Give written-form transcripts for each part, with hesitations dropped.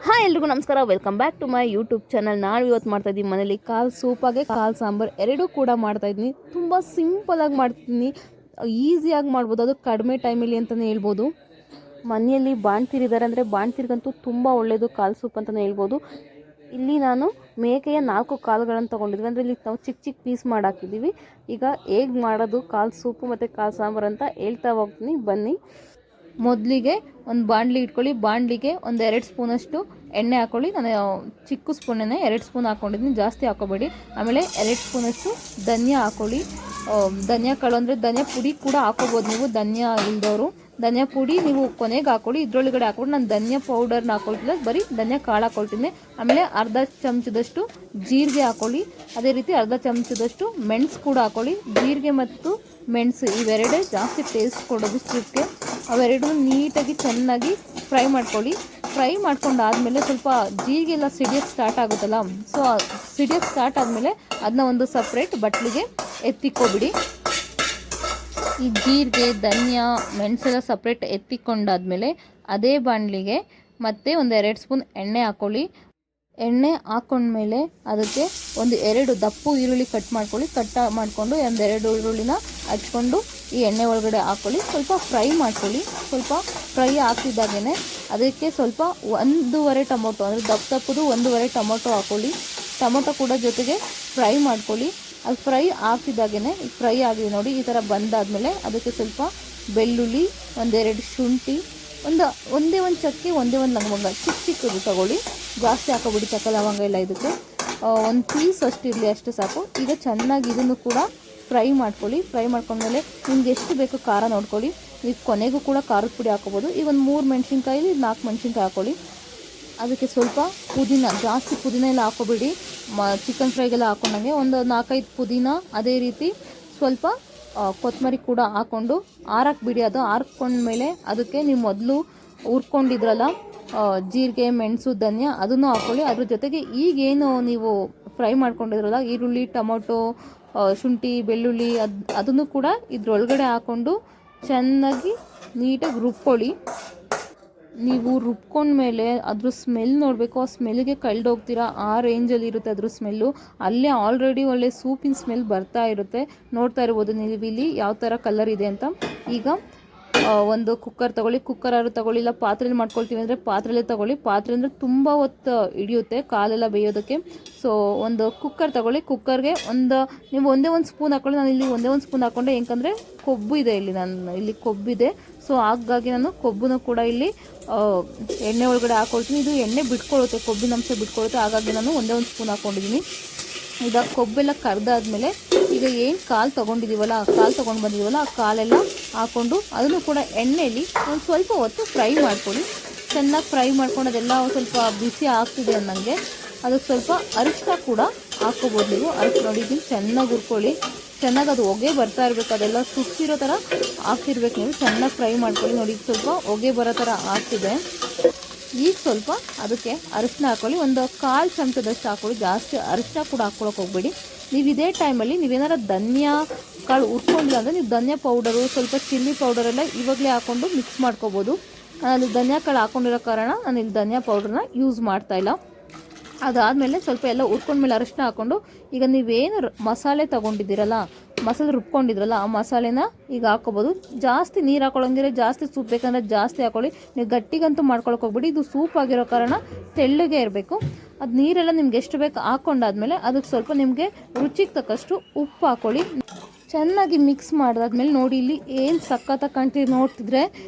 Hi ಎಲ್ರಿಗೂ ನಮಸ್ಕಾರ, welcome back to my YouTube channel. ನಾನು ಇವತ್ತು ಮಾಡ್ತಾಯಿದ್ದೀನಿ ಮನೇಲಿ ಕಾಲು ಸೂಪಾಗೆ ಕಾಲು ಸಾಂಬಾರು ಎರಡೂ ಕೂಡ ಮಾಡ್ತಾಯಿದ್ದೀನಿ. ತುಂಬ ಸಿಂಪಲಾಗಿ ಮಾಡ್ತೀನಿ, ಈಸಿಯಾಗಿ ಮಾಡ್ಬೋದು, ಅದು ಕಡಿಮೆ ಟೈಮಲ್ಲಿ ಅಂತಲೇ ಹೇಳ್ಬೋದು. ಮನೆಯಲ್ಲಿ ಬಾಣ್ತಿರಿದ್ದಾರೆ ಅಂದರೆ ಬಾಣ್ತಿರಿಗಂತೂ ತುಂಬ ಒಳ್ಳೆಯದು ಕಾಲು ಸೂಪ್ ಅಂತಲೇ ಹೇಳ್ಬೋದು. ಇಲ್ಲಿ ನಾನು ಮೇಕೆಯ 4 ಕಾಲುಗಳನ್ನು ತೊಗೊಂಡಿದ್ವಿ, ಅಂದರೆ ಇಲ್ಲಿ ನಾವು ಚಿಕ್ಕ ಚಿಕ್ಕ ಪೀಸ್ ಮಾಡಿ ಹಾಕಿದ್ದೀವಿ. ಈಗ ಹೇಗೆ ಮಾಡೋದು ಕಾಲು ಸೂಪು ಮತ್ತು ಕಾಲು ಸಾಂಬಾರು ಅಂತ ಹೇಳ್ತಾ ಹೋಗ್ತೀನಿ, ಬನ್ನಿ. ಮೊದಲಿಗೆ ಒಂದು ಬಾಣಲಿ ಇಟ್ಕೊಳ್ಳಿ. ಬಾಣಲಿಗೆ ಒಂದು 2 ಸ್ಪೂನಷ್ಟು ಎಣ್ಣೆ ಹಾಕ್ಕೊಳ್ಳಿ. ನಾನು ಚಿಕ್ಕ ಸ್ಪೂನನ್ನೇ 2 ಸ್ಪೂನ್ ಹಾಕ್ಕೊಂಡಿದ್ದೀನಿ, ಜಾಸ್ತಿ ಹಾಕೋಬೇಡಿ. ಆಮೇಲೆ 2 ಸ್ಪೂನಷ್ಟು ಧನಿಯಾ ಹಾಕ್ಕೊಳ್ಳಿ. ಧನಿಯಾ ಕಾಳು ಅಂದರೆ ಧನಿಯಾ ಪುಡಿ ಕೂಡ ಹಾಕೋಬೋದು ನೀವು, ಧನಿಯಾ ಇಲ್ದವರು. ಧನಿಯಾ ಪುಡಿ ನೀವು ಕೊನೆಗೆ ಹಾಕ್ಕೊಳ್ಳಿ, ಇದ್ರೊಳಗಡೆ ಹಾಕ್ಕೊಂಡು. ನಾನು ಧನಿಯಾ ಪೌಡರ್ನ ಹಾಕೊಳ್ತಿಲ್ಲ, ಬರೀ ಧನಿಯಾ ಕಾಳು ಹಾಕ್ಕೊಳ್ತೀನಿ. ಆಮೇಲೆ ಅರ್ಧ ಚಮಚದಷ್ಟು ಜೀರಿಗೆ ಹಾಕ್ಕೊಳ್ಳಿ. ಅದೇ ರೀತಿ ಅರ್ಧ ಚಮಚದಷ್ಟು ಮೆಣಸು ಕೂಡ ಹಾಕ್ಕೊಳ್ಳಿ. ಜೀರಿಗೆ ಮತ್ತು ಮೆಣಸು ಇವೆರಡೇ ಜಾಸ್ತಿ ಟೇಸ್ಟ್ ಕೊಡೋದು ಸೂಪ್ಗೆ. ಅವೆರಡೂ ನೀಟಾಗಿ ಚೆನ್ನಾಗಿ ಫ್ರೈ ಮಾಡ್ಕೊಳ್ಳಿ. ಫ್ರೈ ಮಾಡ್ಕೊಂಡಾದಮೇಲೆ ಸ್ವಲ್ಪ ಜೀರಿಗೆ ಎಲ್ಲ ಸಿಡಿಯೋಕ್ಕೆ ಸ್ಟಾರ್ಟ್ ಆಗುತ್ತಲ್ಲ, ಸೊ ಸಿಡಿಯೋಕ್ಕೆ ಸ್ಟಾರ್ಟ್ ಆದಮೇಲೆ ಅದನ್ನ ಒಂದು ಸಪ್ರೇಟ್ ಬಟ್ಲಿಗೆ ಎತ್ತಿಕ್ಕೊಬಿಡಿ. ಈ ಜೀರಿಗೆ ಧನಿಯಾ ಮೆಣಸೆಲ್ಲ ಸಪ್ರೇಟ್ ಎತ್ತಿಕೊಂಡಾದ್ಮೇಲೆ ಅದೇ ಬಾಣಲಿಗೆ ಮತ್ತೆ ಒಂದು 2 ಸ್ಪೂನ್ ಎಣ್ಣೆ ಹಾಕ್ಕೊಳ್ಳಿ. ಎಣ್ಣೆ ಹಾಕ್ಕೊಂಡ್ಮೇಲೆ ಅದಕ್ಕೆ ಒಂದು 2 ದಪ್ಪು ಈರುಳ್ಳಿ ಕಟ್ ಮಾಡ್ಕೊಳ್ಳಿ. ಕಟ್ ಮಾಡಿಕೊಂಡು ಒಂದು 2 ಈರುಳ್ಳಿನ ಹಚ್ಕೊಂಡು ಈ ಎಣ್ಣೆ ಒಳಗಡೆ ಹಾಕ್ಕೊಳ್ಳಿ. ಸ್ವಲ್ಪ ಫ್ರೈ ಮಾಡ್ಕೊಳ್ಳಿ. ಸ್ವಲ್ಪ ಫ್ರೈ ಆಗ್ತಿದ್ದಾಗೇ ಅದಕ್ಕೆ ಸ್ವಲ್ಪ 1.5 ಟೊಮೊಟೊ, ಅಂದರೆ ದಪ್ಪದು 1.5 ಟೊಮೊಟೊ ಹಾಕ್ಕೊಳ್ಳಿ. ಟೊಮೊಟೊ ಕೂಡ ಜೊತೆಗೆ ಫ್ರೈ ಮಾಡ್ಕೊಳ್ಳಿ. ಅದು ಫ್ರೈ ಆಗ್ತಿದ್ದಾಗೇ, ಫ್ರೈ ಆಗಿದೆ ನೋಡಿ, ಈ ಥರ ಬಂದಾದಮೇಲೆ ಅದಕ್ಕೆ ಸ್ವಲ್ಪ ಬೆಳ್ಳುಳ್ಳಿ, 1-2 ಶುಂಠಿ, ಒಂದೇ ಒಂದು ಚಕ್ಕೆ, ಒಂದೇ ಒಂದು ಲವಂಗ ಚಿಕ್ಕದು ತಗೊಳ್ಳಿ, ಜಾಸ್ತಿ ಹಾಕೋಬಿಡಿ ಚಕ್ಕೆ ಲವಂಗ ಎಲ್ಲ. ಇದಕ್ಕೆ ಒಂದು ಪೀಸ್ ಅಷ್ಟು ಇರಲಿ, ಅಷ್ಟು ಸಾಕು. ಈಗ ಚೆನ್ನಾಗಿ ಇದನ್ನು ಕೂಡ ಫ್ರೈ ಮಾಡ್ಕೊಳ್ಳಿ. ಫ್ರೈ ಮಾಡ್ಕೊಂಡ್ಮೇಲೆ ನಿಮ್ಗೆ ಎಷ್ಟು ಬೇಕೋ ಖಾರ ನೋಡ್ಕೊಳ್ಳಿ. ಈಗ ಕೊನೆಗೂ ಕೂಡ ಖಾರದ ಪುಡಿ ಹಾಕೋಬೋದು. ಈಗ ಒಂದು 3 ಮೆಣಸಿನ್ಕಾಯಿ, 4 ಮೆಣಸಿನ್ಕಾಯಿ ಹಾಕ್ಕೊಳ್ಳಿ. ಅದಕ್ಕೆ ಸ್ವಲ್ಪ ಪುದೀನ, ಜಾಸ್ತಿ ಪುದೀನ ಎಲ್ಲ ಹಾಕೋಬೇಡಿ, ಚಿಕನ್ ಫ್ರೈಗೆಲ್ಲ ಹಾಕೊಂಡಂಗೆ ಒಂದು 4-5 ಪುದೀನ, ಅದೇ ರೀತಿ ಸ್ವಲ್ಪ ಕೊತ್ತಂಬರಿ ಕೂಡ ಹಾಕ್ಕೊಂಡು ಆರಕ್ಕೆ ಅದು ಆರ್ಕೊಂಡ್ಮೇಲೆ ಅದಕ್ಕೆ ನೀವು ಮೊದಲು ಹುರ್ಕೊಂಡಿದ್ರಲ್ಲ ಜೀರಿಗೆ ಮೆಣಸು ಧನಿಯಾ, ಅದನ್ನು ಹಾಕ್ಕೊಳ್ಳಿ. ಅದ್ರ ಜೊತೆಗೆ ಈಗೇನು ನೀವು ಫ್ರೈ ಮಾಡ್ಕೊಂಡಿದ್ರಲ್ಲ ಈರುಳ್ಳಿ ಟೊಮೊಟೊ ಶುಂಠಿ ಬೆಳ್ಳುಳ್ಳಿ, ಅದನ್ನು ಕೂಡ ಇದ್ರೊಳಗಡೆ ಹಾಕ್ಕೊಂಡು ಚೆನ್ನಾಗಿ ನೀಟಾಗಿ ರುಬ್ಕೊಳ್ಳಿ. ನೀವು ರುಬ್ಕೊಂಡ್ಮೇಲೆ ಅದ್ರ ಸ್ಮೆಲ್ ನೋಡಬೇಕು, ಆ ಸ್ಮೆಲ್ಗೆ ಕಳೆದೋಗ್ತೀರಾ, ಆ ರೇಂಜಲ್ಲಿ ಇರುತ್ತೆ ಅದ್ರ ಸ್ಮೆಲ್ಲು. ಅಲ್ಲೇ ಆಲ್ರೆಡಿ ಒಳ್ಳೆ ಸೂಪಿನ ಸ್ಮೆಲ್ ಬರ್ತಾ ಇರುತ್ತೆ. ನೋಡ್ತಾ ಇರ್ಬೋದು ನೀವು ಇಲ್ಲಿ ಯಾವ ಥರ ಕಲರ್ ಇದೆ ಅಂತ. ಈಗ ಒಂದು ಕುಕ್ಕರ್ ತೊಗೊಳ್ಳಿ. ಕುಕ್ಕರ್ ಆದ್ರೂ ತೊಗೊಳ್ಳಿ, ಇಲ್ಲ ಪಾತ್ರೆಯಲ್ಲಿ ಮಾಡ್ಕೊಳ್ತೀವಿ ಅಂದರೆ ಪಾತ್ರೆಯಲ್ಲೇ ತೊಗೊಳ್ಳಿ. ಪಾತ್ರೆ ಅಂದರೆ ತುಂಬ ಹೊತ್ತು ಹಿಡಿಯುತ್ತೆ ಕಾಲೆಲ್ಲ ಬೇಯೋದಕ್ಕೆ. ಸೊ ಒಂದು ಕುಕ್ಕರ್ ತೊಗೊಳ್ಳಿ. ಕುಕ್ಕರ್ಗೆ ನೀವು ಒಂದೇ ಒಂದು ಸ್ಪೂನ್ ಹಾಕ್ಕೊಳ್ಳಿ. ನಾನು ಇಲ್ಲಿ ಒಂದೇ ಒಂದು ಸ್ಪೂನ್ ಹಾಕ್ಕೊಂಡೆ, ಏಕೆಂದರೆ ಕೊಬ್ಬು ಇದೆ ಇಲ್ಲಿ ಕೊಬ್ಬಿದೆ. ಸೊ ಹಾಗಾಗಿ ನಾನು ಕೊಬ್ಬನ್ನು ಕೂಡ ಇಲ್ಲಿ ಎಣ್ಣೆ ಒಳಗಡೆ ಹಾಕ್ಕೊಳ್ತೀನಿ. ಇದು ಎಣ್ಣೆ ಬಿಟ್ಕೊಳ್ಳುತ್ತೆ, ಕೊಬ್ಬಿನ ಅಂಶ ಬಿಟ್ಕೊಳ್ಳುತ್ತೆ, ಹಾಗಾಗಿ ನಾನು ಒಂದೇ ಒಂದು ಸ್ಪೂನ್ ಹಾಕ್ಕೊಂಡಿದ್ದೀನಿ. ಈಗ ಕೊಬ್ಬೆಲ್ಲ ಕರೆದಾದ್ಮೇಲೆ ಈಗ ಏನು ಕಾಲು ತೊಗೊಂಡು ಬಂದಿದ್ದೀವಲ್ಲ ಆ ಕಾಲೆಲ್ಲ ಹಾಕ್ಕೊಂಡು ಅದನ್ನು ಕೂಡ ಎಣ್ಣೆಯಲ್ಲಿ ಒಂದು ಸ್ವಲ್ಪ ಹೊತ್ತು ಫ್ರೈ ಮಾಡ್ಕೊಳ್ಳಿ. ಚೆನ್ನಾಗಿ ಫ್ರೈ ಮಾಡ್ಕೊಂಡು ಅದೆಲ್ಲ ಸ್ವಲ್ಪ ಬಿಸಿ ಆಗ್ತಿದೆ ಅನ್ನಂಗೆ ಅದಕ್ಕೆ ಸ್ವಲ್ಪ ಅರಿಶಿನ ಕೂಡ ಹಾಕ್ಕೋಬೋದು ನೀವು. ಅರಿಶಿನ ನೋಡಿ ಚೆನ್ನಾಗಿ ಹುರ್ಕೊಳ್ಳಿ. ಚೆನ್ನಾಗಿ ಅದು ಹೊಗೆ ಬರ್ತಾ ಇರಬೇಕು, ಅದೆಲ್ಲ ಸುತ್ತಿರೋ ಥರ ಆಗ್ತಿರ್ಬೇಕು. ನೀವು ಚೆನ್ನಾಗಿ ಫ್ರೈ ಮಾಡ್ಕೊಳ್ಳಿ. ನೋಡಿ ಸ್ವಲ್ಪ ಹೊಗೆ ಬರೋ ಥರ ಆಗ್ತಿದೆ. ಈಗ ಸ್ವಲ್ಪ ಅದಕ್ಕೆ ಅರಿಶಿನ ಹಾಕ್ಕೊಳ್ಳಿ, ಒಂದು 1/4 ಚಮಚದಷ್ಟು ಹಾಕ್ಕೊಳ್ಳಿ. ಜಾಸ್ತಿ ಅರಿಶಿನ ಕೂಡ ಹಾಕ್ಕೊಳಕ್ಕೆ ಹೋಗಬೇಡಿ. ನೀವು ಇದೇ ಟೈಮಲ್ಲಿ ನೀವೇನಾರು ಧನಿಯಾ ಕಾಳು ಹುರ್ಕೊಂಡಿಲ್ಲ ಅಂದರೆ ನೀವು ಧನಿಯಾ ಪೌಡರು, ಸ್ವಲ್ಪ ಚಿಲ್ಲಿ ಪೌಡರೆಲ್ಲ ಇವಾಗಲೇ ಹಾಕ್ಕೊಂಡು ಮಿಕ್ಸ್ ಮಾಡ್ಕೋಬೋದು. ನಾನು ಧನಿಯಾ ಕಾಳು ಹಾಕ್ಕೊಂಡಿರೋ ಕಾರಣ ನಾನು ಇಲ್ಲಿ ಧನಿಯಾ ಪೌಡ್ರನ್ನ ಯೂಸ್ ಮಾಡ್ತಾಯಿಲ್ಲ. ಅದಾದಮೇಲೆ ಸ್ವಲ್ಪ ಎಲ್ಲ ಹುರ್ಕೊಂಡ್ಮೇಲೆ ಅರಿಶಿನ ಹಾಕ್ಕೊಂಡು ಈಗ ನೀವೇನು ಮಸಾಲೆ ತೊಗೊಂಡಿದ್ದೀರಲ್ಲ, ಮಸಾಲೆ ರುಬ್ಕೊಂಡಿದ್ರಲ್ಲ, ಆ ಮಸಾಲೆನ ಈಗ ಹಾಕ್ಕೋಬೋದು. ಜಾಸ್ತಿ ನೀರು ಹಾಕೊಳ್ಳೋಂಗಿದ್ರೆ ಜಾಸ್ತಿ ಸೂಪ್ ಬೇಕಂದರೆ ಜಾಸ್ತಿ ಹಾಕ್ಕೊಳ್ಳಿ. ನೀವು ಗಟ್ಟಿಗಂತೂ ಮಾಡ್ಕೊಳಕ್ಕೆ ಹೋಗ್ಬಿಡಿ, ಇದು ಸೂಪ್ ಆಗಿರೋ ಕಾರಣ ತೆಳ್ಳಗೆ ಇರಬೇಕು. ಅದು ನೀರೆಲ್ಲ ನಿಮ್ಗೆ ಎಷ್ಟು ಬೇಕು ಹಾಕ್ಕೊಂಡಾದ್ಮೇಲೆ ಅದಕ್ಕೆ ಸ್ವಲ್ಪ ನಿಮಗೆ ರುಚಿಗೆ ತಕ್ಕಷ್ಟು ಉಪ್ಪು ಹಾಕ್ಕೊಳ್ಳಿ. ಚೆನ್ನಾಗಿ ಮಿಕ್ಸ್ ಮಾಡಿದಾದ್ಮೇಲೆ ನೋಡಿ ಇಲ್ಲಿ ಏನು ಸಖತ್ತಾಗಿ ಕಾಣ್ತಿದೆ. ನೋಡ್ತಿದ್ರೆ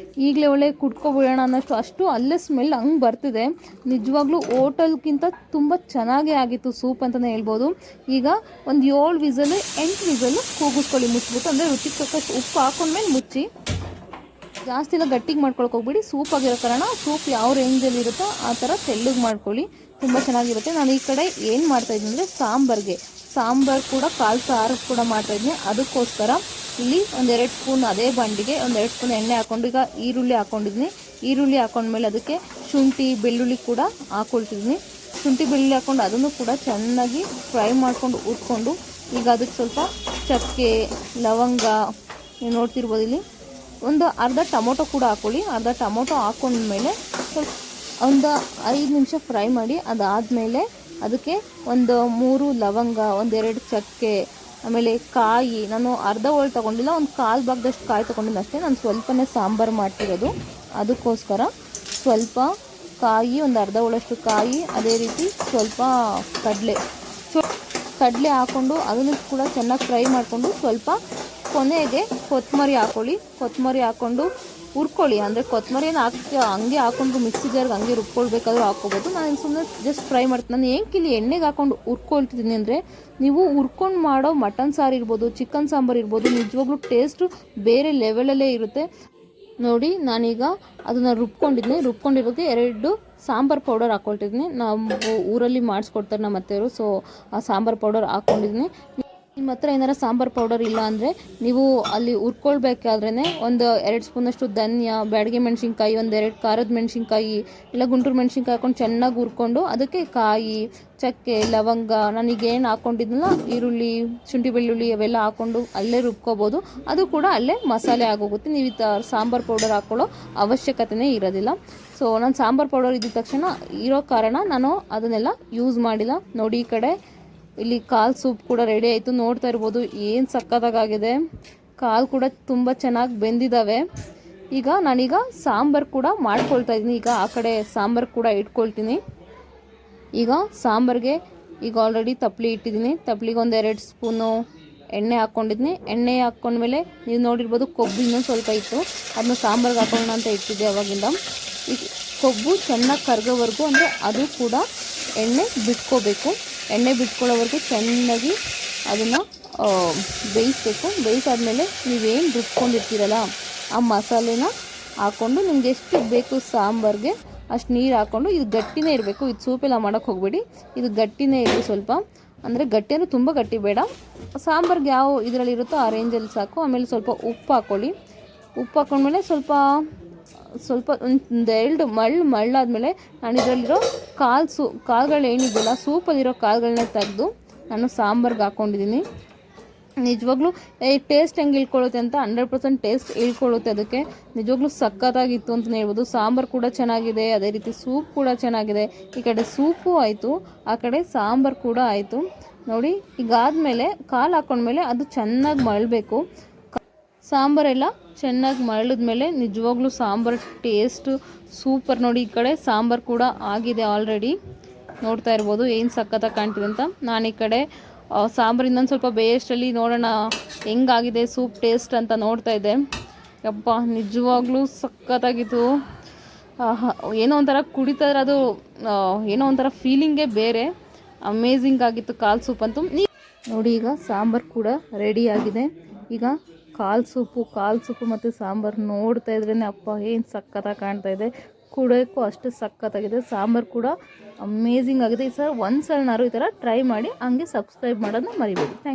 ಈಗಲೇ ಒಳ್ಳೆ ಕುಡ್ಕೊಬಿಡೋಣ ಅನ್ನೋಷ್ಟು ಅಷ್ಟು ಅಲ್ಲೇ ಸ್ಮೆಲ್ ಹಂಗೆ ಬರ್ತಿದೆ. ನಿಜವಾಗ್ಲೂ ಹೋಟೆಲ್ಗಿಂತ ತುಂಬ ಚೆನ್ನಾಗೇ ಆಗಿತ್ತು ಸೂಪ್ ಅಂತಲೇ ಹೇಳ್ಬೋದು. ಈಗ ಒಂದು 7 ವಿಸಲು 8 ವಿಸಲು ಕೂಗಿಸ್ಕೊಳ್ಳಿ ಮುಚ್ಚಿಬಿಟ್ಟು, ಅಂದರೆ ರುಚಿಗೆ ತಕ್ಕಷ್ಟು ಉಪ್ಪು ಹಾಕೊಂಡ್ಮೇಲೆ ಮುಚ್ಚಿ. ಜಾಸ್ತಿ ಎಲ್ಲ ಗಟ್ಟಿಗೆ ಮಾಡ್ಕೊಳಕ್ಕೆ ಹೋಗ್ಬಿಡಿ, ಸೂಪ್ ಆಗಿರೋ ಕಾರಣ ಸೂಪ್ ಯಾವ ರೇಂಜಲ್ಲಿ ಇರುತ್ತೋ ಆ ಥರ ತೆಳ್ಳಗೆ ಮಾಡ್ಕೊಳ್ಳಿ, ತುಂಬ ಚೆನ್ನಾಗಿರುತ್ತೆ. ನಾನು ಈ ಕಡೆ ಏನು ಮಾಡ್ತಾಯಿದ್ದೀನಿ ಅಂದರೆ ಸಾಂಬಾರು ಕೂಡ ಕಾಲು ಸಾರು ಕೂಡ ಮಾಡ್ತಾಯಿದ್ದೀನಿ. ಅದಕ್ಕೋಸ್ಕರ ಇಲ್ಲಿ 1-2 ಸ್ಪೂನ್ ಅದೇ ಬಂಡಿಗೆ 1-2 ಸ್ಪೂನ್ ಎಣ್ಣೆ ಹಾಕ್ಕೊಂಡು ಈಗ ಈರುಳ್ಳಿ ಹಾಕ್ಕೊಂಡಿದ್ದೀನಿ. ಈರುಳ್ಳಿ ಹಾಕ್ಕೊಂಡ್ಮೇಲೆ ಅದಕ್ಕೆ ಶುಂಠಿ ಬೆಳ್ಳುಳ್ಳಿ ಕೂಡ ಹಾಕ್ಕೊಳ್ತಿದ್ದೀನಿ. ಶುಂಠಿ ಬೆಳ್ಳುಳ್ಳಿ ಹಾಕ್ಕೊಂಡು ಅದನ್ನು ಕೂಡ ಚೆನ್ನಾಗಿ ಫ್ರೈ ಮಾಡ್ಕೊಂಡು ಉಟ್ಕೊಂಡು ಈಗ ಅದಕ್ಕೆ ಸ್ವಲ್ಪ ಚಕ್ಕೆ ಲವಂಗ ನೀವು ನೋಡ್ತಿರ್ಬೋದು. ಇಲ್ಲಿ ಒಂದು ಅರ್ಧ ಟೊಮೊಟೊ ಕೂಡ ಹಾಕ್ಕೊಳ್ಳಿ. ಅರ್ಧ ಟೊಮೊಟೊ ಹಾಕ್ಕೊಂಡ್ಮೇಲೆ ಒಂದು 5 ನಿಮಿಷ ಫ್ರೈ ಮಾಡಿ ಅದಾದಮೇಲೆ ಅದಕ್ಕೆ ಒಂದು 3 ಲವಂಗ, ಒಂದೆರಡು ಚಕ್ಕೆ, ಆಮೇಲೆ ಕಾಯಿ. ನಾನು ಅರ್ಧ ಹೋಳು ತೊಗೊಂಡಿಲ್ಲ, ಒಂದು ಕಾಲು ಭಾಗದಷ್ಟು ಕಾಯಿ ತೊಗೊಂಡಿಲ್ಲ ಅಷ್ಟೇ. ನಾನು ಸ್ವಲ್ಪನೇ ಸಾಂಬಾರು ಮಾಡ್ತಿರೋದು, ಅದಕ್ಕೋಸ್ಕರ ಸ್ವಲ್ಪ ಕಾಯಿ, ಒಂದು ಅರ್ಧ ಹೋಳಷ್ಟು ಕಾಯಿ, ಅದೇ ರೀತಿ ಸ್ವಲ್ಪ ಕಡಲೆ ಹಾಕ್ಕೊಂಡು ಅದನ್ನು ಕೂಡ ಚೆನ್ನಾಗಿ ಫ್ರೈ ಮಾಡಿಕೊಂಡು ಸ್ವಲ್ಪ ಕೊನೆಗೆ ಕೊತ್ತಂಬರಿ ಹಾಕ್ಕೊಂಡು ಹುರ್ಕೊಳ್ಳಿ. ಅಂದರೆ ಕೊತ್ತಂಬರಿಯನ್ನು ಹಂಗೆ ಹಾಕ್ಕೊಂಡು ಮಿಕ್ಸಿ ಜಾರ್ಗೆ ಹಂಗೆ ರುಬ್ಕೊಳ್ಬೇಕಾದ್ರೂ ಹಾಕ್ಕೋಬೋದು. ನಾನು ಸುಮ್ಮನೆ ಜಸ್ಟ್ ಫ್ರೈ ಮಾಡ್ತೀನಿ. ನಾನು ಏನಕ್ಕೆ ಇಲ್ಲಿ ಎಣ್ಣೆಗೆ ಹಾಕ್ಕೊಂಡು ಹುರ್ಕೊಳ್ತಿದ್ದೀನಿ ಅಂದರೆ, ನೀವು ಹುರ್ಕೊಂಡು ಮಾಡೋ ಮಟನ್ ಸಾರು ಇರ್ಬೋದು, ಚಿಕನ್ ಸಾಂಬಾರು ಇರ್ಬೋದು, ನಿಜವಾಗ್ಲೂ ಟೇಸ್ಟು ಬೇರೆ ಲೆವೆಲಲ್ಲೇ ಇರುತ್ತೆ. ನೋಡಿ, ನಾನೀಗ ಅದನ್ನು ರುಬ್ಕೊಂಡಿರೋಕ್ಕೆ 2 ಸಾಂಬಾರು ಪೌಡರ್ ಹಾಕ್ಕೊಳ್ತಿದ್ದೀನಿ. ನಾವು ಊರಲ್ಲಿ ಮಾಡಿಸ್ಕೊಡ್ತಾರೆ ನಮ್ಮ ಅತ್ತೆಯವರು, ಸೊ ಆ ಸಾಂಬಾರು ಪೌಡರ್ ಹಾಕ್ಕೊಂಡಿದ್ದೀನಿ. ನಿಮ್ಮ ಹತ್ರ ಏನಾರ ಸಾಂಬಾರು ಪೌಡರ್ ಇಲ್ಲ ಅಂದರೆ ನೀವು ಅಲ್ಲಿ ಹುರ್ಕೊಳ್ಬೇಕಾದ್ರೇ ಒಂದು 2 ಸ್ಪೂನಷ್ಟು ಧನಿಯಾ, ಬ್ಯಾಡಗಿ ಮೆಣಸಿನ್ಕಾಯಿ, 1-2 ಖಾರದ ಮೆಣಸಿನ್ಕಾಯಿ ಇಲ್ಲ ಗುಂಟೂರು ಮೆಣಸಿನ್ಕಾಯಿ ಹಾಕ್ಕೊಂಡು ಚೆನ್ನಾಗಿ ಹುರ್ಕೊಂಡು ಅದಕ್ಕೆ ಕಾಯಿ, ಚಕ್ಕೆ, ಲವಂಗ, ನಾನೀಗೇನು ಹಾಕ್ಕೊಂಡಿದ್ನಲ್ಲ ಈರುಳ್ಳಿ, ಶುಂಠಿ ಬೆಳ್ಳುಳ್ಳಿ ಅವೆಲ್ಲ ಹಾಕ್ಕೊಂಡು ಅಲ್ಲೇ ರುಬ್ಕೋಬೋದು. ಅದು ಕೂಡ ಅಲ್ಲೇ ಮಸಾಲೆ ಆಗೋಗುತ್ತೆ. ನೀವು ಸಾಂಬಾರು ಪೌಡರ್ ಹಾಕ್ಕೊಳ್ಳೋ ಅವಶ್ಯಕತೆಯೇ ಇರೋದಿಲ್ಲ. ಸೊ ನಾನು ಸಾಂಬಾರು ಪೌಡರ್ ಇದ್ದ ತಕ್ಷಣ ಇರೋ ಕಾರಣ ನಾನು ಅದನ್ನೆಲ್ಲ ಯೂಸ್ ಮಾಡಿಲ್ಲ. ನೋಡಿ, ಈ ಕಡೆ ಇಲ್ಲಿ ಕಾಲು ಸೂಪ್ ಕೂಡ ರೆಡಿ ಆಯಿತು. ನೋಡ್ತಾ ಇರ್ಬೋದು ಏನು ಸಕ್ಕತ್ತಾಗಿದೆ. ಕಾಲು ಕೂಡ ತುಂಬ ಚೆನ್ನಾಗಿ ಬೆಂದಿದ್ದಾವೆ. ಈಗ ನಾನೀಗ ಸಾಂಬಾರು ಕೂಡ ಮಾಡ್ಕೊಳ್ತಾ ಇದ್ದೀನಿ. ಈಗ ಆ ಕಡೆ ಸಾಂಬಾರು ಕೂಡ ಇಟ್ಕೊಳ್ತೀನಿ. ಈಗ ಸಾಂಬಾರಿಗೆ ಆಲ್ರೆಡಿ ತಪ್ಪಲಿ ಇಟ್ಟಿದ್ದೀನಿ. ತಪ್ಪಲಿಗೆ 1-2 ಸ್ಪೂನು ಎಣ್ಣೆ ಹಾಕ್ಕೊಂಡಿದ್ದೀನಿ. ಎಣ್ಣೆ ಹಾಕ್ಕೊಂಡ್ಮೇಲೆ ನೀವು ನೋಡಿರ್ಬೋದು ಕೊಬ್ಬು ಇನ್ನೊಂದು ಸ್ವಲ್ಪ ಇತ್ತು, ಅದನ್ನ ಸಾಂಬಾರಿಗೆ ಹಾಕೋಣ ಅಂತ ಇಟ್ಟಿದ್ದೆ ಅವಾಗಿಂದ. ಈಗ ಕೊಬ್ಬು ಚೆನ್ನಾಗಿ ಕರ್ಗೋವರೆಗೂ, ಅಂದರೆ ಅದು ಕೂಡ ಎಣ್ಣೆ ಬಿಟ್ಕೋಬೇಕು. ಎಣ್ಣೆ ಬಿಟ್ಕೊಳ್ಳೋವರೆಗೂ ಚೆನ್ನಾಗಿ ಅದನ್ನು ಬೇಯಿಸಬೇಕು. ಬೇಯಿಸಾದ್ಮೇಲೆ ನೀವೇನು ರುಬ್ಕೊಂಡಿರ್ತೀರಲ್ಲ ಆ ಮಸಾಲೆನ ಹಾಕ್ಕೊಂಡು ನಿಮ್ಗೆ ಎಷ್ಟು ಬೇಕು ಸಾಂಬಾರಿಗೆ ಅಷ್ಟು ನೀರು ಹಾಕ್ಕೊಂಡು, ಇದು ಗಟ್ಟಿನೇ ಇರಬೇಕು. ಇದು ಸೂಪೆಲ್ಲ ಮಾಡೋಕ್ಕೆ ಹೋಗಬೇಡಿ, ಇದು ಗಟ್ಟಿನೇ ಇರಲಿ ಸ್ವಲ್ಪ. ಅಂದರೆ ಗಟ್ಟಿ ಅಂದರೆ ತುಂಬ ಗಟ್ಟಿ ಬೇಡ, ಸಾಂಬಾರಿಗೆ ಯಾವ ಇದರಲ್ಲಿರುತ್ತೋ ಆ ರೇಂಜಲ್ಲಿ ಸಾಕು. ಆಮೇಲೆ ಸ್ವಲ್ಪ ಉಪ್ಪು ಹಾಕ್ಕೊಳ್ಳಿ. ಉಪ್ಪು ಹಾಕ್ಕೊಂಡ್ಮೇಲೆ ಸ್ವಲ್ಪ ಒಂದೆರಡು ಮಳ್ಳಾದ್ಮೇಲೆ ನಾನು ಇದರಲ್ಲಿರೋ ಕಾಳುಗಳು ಏನಿದೆಯಲ್ಲ, ಸೂಪಲ್ಲಿರೋ ಕಾಳುಗಳನ್ನ ತೆಗೆದು ನಾನು ಸಾಂಬಾರ್ಗೆ ಹಾಕ್ಕೊಂಡಿದ್ದೀನಿ. ನಿಜವಾಗ್ಲೂ ಟೇಸ್ಟ್ ಹೆಂಗೆ ಇಳ್ಕೊಳ್ಳುತ್ತೆ ಅಂತ 100% ಟೇಸ್ಟ್ ಇಳ್ಕೊಳ್ಳುತ್ತೆ. ಅದಕ್ಕೆ ನಿಜವಾಗ್ಲೂ ಸಕ್ಕತ್ತಾಗಿತ್ತು ಅಂತಲೇ ಹೇಳ್ಬೋದು. ಸಾಂಬಾರು ಕೂಡ ಚೆನ್ನಾಗಿದೆ, ಅದೇ ರೀತಿ ಸೂಪ್ ಕೂಡ ಚೆನ್ನಾಗಿದೆ. ಈ ಕಡೆ ಸೂಪು ಆಯಿತು, ಆ ಕಡೆ ಸಾಂಬಾರು ಕೂಡ ಆಯಿತು. ನೋಡಿ, ಈಗಾದಮೇಲೆ ಕಾಲು ಹಾಕ್ಕೊಂಡ್ಮೇಲೆ ಅದು ಚೆನ್ನಾಗಿ ಮಳಬೇಕು. ಸಾಂಬಾರೆಲ್ಲ ಚೆನ್ನಾಗಿ ಮರಳಿದ್ಮೇಲೆ ನಿಜವಾಗ್ಲೂ ಸಾಂಬಾರು ಟೇಸ್ಟು ಸೂಪರ್. ನೋಡಿ, ಈ ಕಡೆ ಸಾಂಬಾರು ಕೂಡ ಆಗಿದೆ ಆಲ್ರೆಡಿ. ನೋಡ್ತಾ ಇರ್ಬೋದು ಏನು ಸಕ್ಕತ್ತಾಗಿ ಕಾಣ್ತಿದೆ ಅಂತ. ನಾನು ಈ ಕಡೆ ಸಾಂಬಾರು ಇನ್ನೊಂದು ಸ್ವಲ್ಪ ಬೇಯಷ್ಟರಲ್ಲಿ ನೋಡೋಣ ಹೆಂಗಾಗಿದೆ ಸೂಪ್ ಟೇಸ್ಟ್ ಅಂತ ನೋಡ್ತಾ ಇದ್ದೆ. ಯಪ್ಪ, ನಿಜವಾಗ್ಲೂ ಸಕ್ಕತ್ತಾಗಿತ್ತು. ಏನೋ ಒಂಥರ ಕುಡಿತಾರೆ, ಅದು ಏನೋ ಒಂಥರ ಫೀಲಿಂಗೇ ಬೇರೆ. ಅಮೇಝಿಂಗ್ ಆಗಿತ್ತು ಕಾಲು ಸೂಪ್ ಅಂತೂ. ನೋಡಿ, ಈಗ ಸಾಂಬಾರು ಕೂಡ ರೆಡಿ ಆಗಿದೆ. ಈಗ ಕಾಲು ಸೂಪು ಮತ್ತು ಸಾಂಬಾರು ನೋಡ್ತಾ ಇದ್ರೇ ಅಪ್ಪ ಏನು ಸಕ್ಕತ್ತಾಗಿ ಕಾಣ್ತಾ ಇದೆ. ಕುಡಿಯೋಕ್ಕೂ ಅಷ್ಟು ಸಕ್ಕತ್ತಾಗಿದೆ. ಸಾಂಬಾರು ಕೂಡ ಅಮೇಝಿಂಗ್ ಆಗಿದೆ. ಈ ಸಲ ಒಂದ್ಸಲನಾರು ಈ ಥರ ಟ್ರೈ ಮಾಡಿ, ಹಂಗೆ ಸಬ್ಸ್ಕ್ರೈಬ್ ಮಾಡೋದನ್ನ ಮರಿಬೇಡಿ. Thank you.